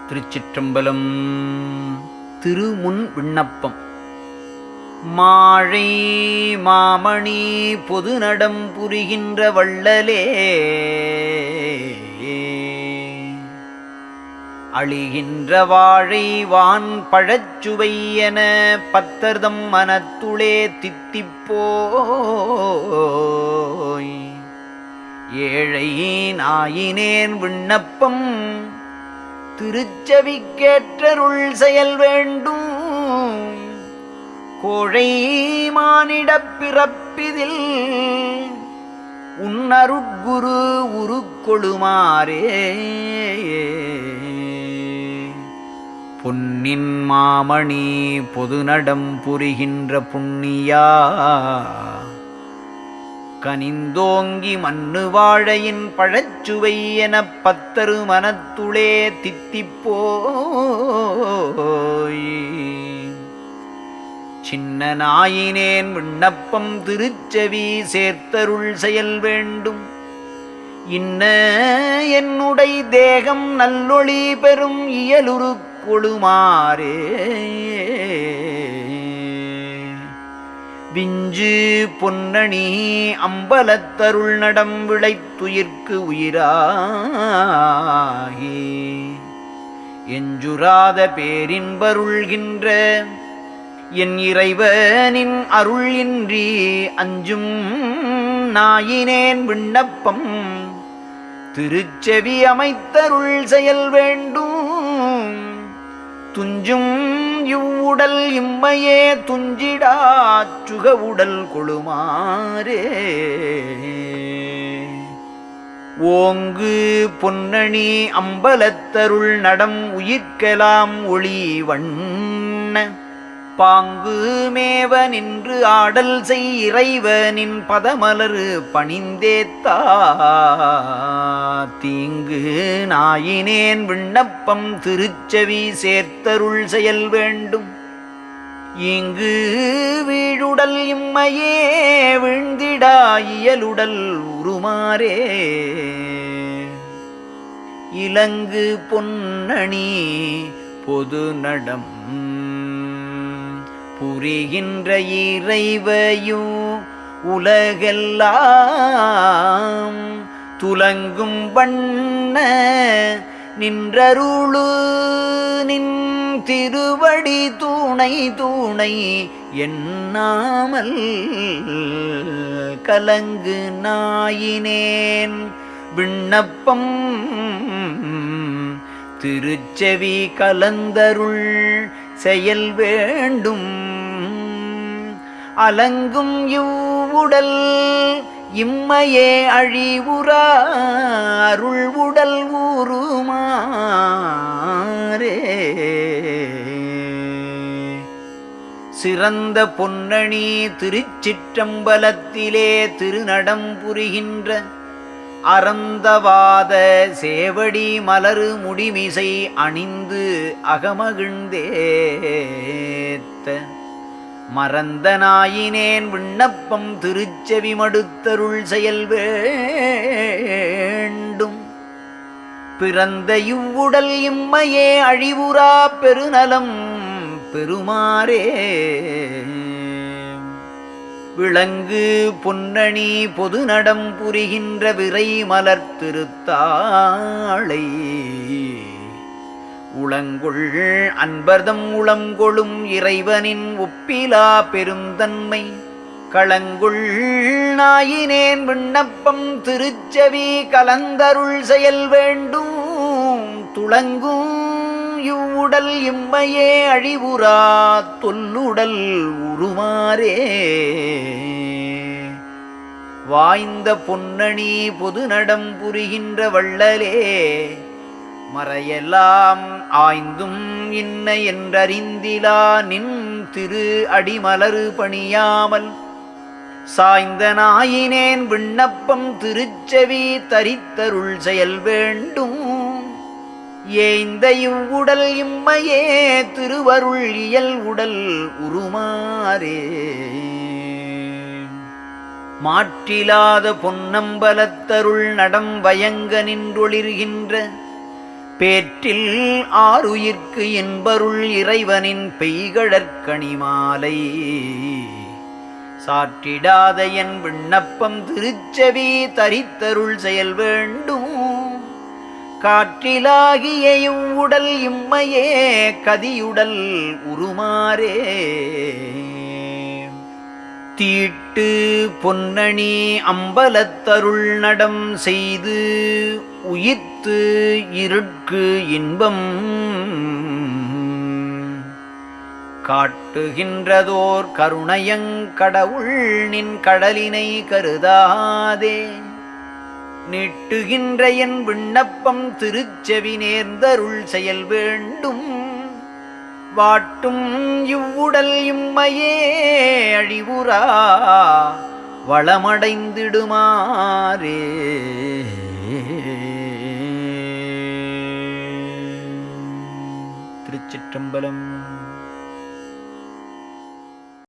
திருச்சிற்றம்பலம். திருமுன் விண்ணப்பம். மாழை மாமணி பொதுநடம் புரிகின்ற வள்ளலே, அழிகின்ற வாழை வான் பழச்சுவை என பத்தர்தம் மனத்துளே தித்திப்போய், ஏழை நாயினேன் விண்ணப்பம் திருச்செவிக்கேற்றருள் செயல் வேண்டும். கோழை மானிடப் பிறப்பிதில் உன்னருட்குரு உருக்கொழுமாறே, பொன்னின் மாமணி பொதுநடம் புரிகின்ற புண்ணியா, கனிந்தோங்கி மண்ணு வாழையின் பழச்சுவை எனப் பத்தரு மனத்துளே தித்திப்போய், சின்ன நாயினேன் விண்ணப்பம் திருச்செவி சேர்த்தருள் செயல் வேண்டும். இன்ன என்னுடை தேகம் நல்லொளி பெறும் இயலுரு கொழுமாறே, விஞ்சு பொன்னணி அம்பலத்தருள் நடம் விளைத்துயிர்க்கு உயிராகி, எஞ்சுராத பேரின்பருள்கின்ற என் இறைவனின் அருள் இன்றி அஞ்சும் நாயினேன் விண்ணப்பம் திருச்செவி அமைத்தருள் செயல் வேண்டும். துஞ்சும் இவ்வுடல் இம்மையே துஞ்சிடாச் சுக உடல் கொழுமாறே, ஓங்கு பொன்னணி அம்பலத்தருள் நடம் உயிர்க்கலாம் ஒளி வண்ண, பாங்கு மேவ நின்று ஆடல் செய் இறைவனின் பதமலரு பணிந்தேத்தா, தீங்கு நாயினேன் விண்ணப்பம் திருச்செவி சேர்த்தருள் செயல் வேண்டும். இங்கு வீழுடல் இம்மையே வீழ்ந்திடா இயலுடல் உருமாறே, இலங்கு பொன்னணி பொது நடம் புரிகின்ற இறைவையும் உலகெல்லாம் துலங்கும் வண்ண நின்றருளு நின் திருவடி தூணை தூணை எண்ணாமல், கலங்கு நாயினேன் விண்ணப்பம் திருச்செவி கலந்தருள் செயல் வேண்டும். அலங்கும் இவ்வுடல் இம்மையே அழிவுறா அருள் உடல் ஊருமாறே, சிறந்த பொன்னணி திருச்சிற்றம்பலத்திலே திருநடம் புரிகின்ற அறந்தவாத சேவடி மலரு முடிமிசை அணிந்து அகமகிழ்ந்தேத்த, மறந்த நாயினேன் விண்ணப்பம் திருச்செவி மடுத்தருள் செயல் வேண்டும். பிறந்த இவ்வுடல் இம்மையே அழிவுறா பெருநலம் பெருமாறே, விளங்கு பொன்னணி பொதுநடம் புரிகின்ற விரை மலர் திருத்தாளை, உளங்கொள் அன்பர்தம் உளங்கொளும் இறைவனின் ஒப்பிலா பெருந்தன்மை, களங்கொள் நாயினேன் விண்ணப்பம் திருச்செவி கலந்தருள் செயல் வேண்டும். துளங்கும் இவ்வுடல் இம்மையே அழிவுறா தொல்லுடல் உருமாறே, வாய்ந்த பொன்னணி பொதுநடம் புரிகின்ற வள்ளலே, மறையெல்லாம் ஆய்ந்தும் இன்ன என்றறிந்திலா நின் திரு அடிமலரு பணியாமல், சாய்ந்த நாயினேன் விண்ணப்பம் திருச்செவி தரித்தருள் செயல் வேண்டும். ஏய்ந்த இவ்வுடல் இம்மையே திருவருள் இயல் உடல் உருமாறே, மாற்றிலாத பொன்னம்பலத்தருள் நடம் வயங்க நின்றொளிர்கின்ற பேற்றில் ஆருயிர்க்கு என்பருள் இறைவனின் பெய்கழற்கணிமாலை சாற்றிடாத என் விண்ணப்பம் திருச்செவி தரித்தருள் செயல் வேண்டும். காற்றிலாகிய இவ்வுடல் இம்மையே கதியுடல் உருமாறே தீட்டு பொன்னணி அம்பலத்தருள் நடம் செய்து உயிர்த்து இருட்கு இன்பம் காட்டுகின்றதோர் கருணையங் கடவுள் நின் கடலினை கருதாதே நீட்டுகின்ற என் விண்ணப்பம் திருச்செவி நேர்ந்தருள் செயல் வேண்டும். வாட்டும் இவ்வுடல் இம்மையே அழிவுறா வளமடைந்திடுமாறே. திருச்சிற்றம்பலம்.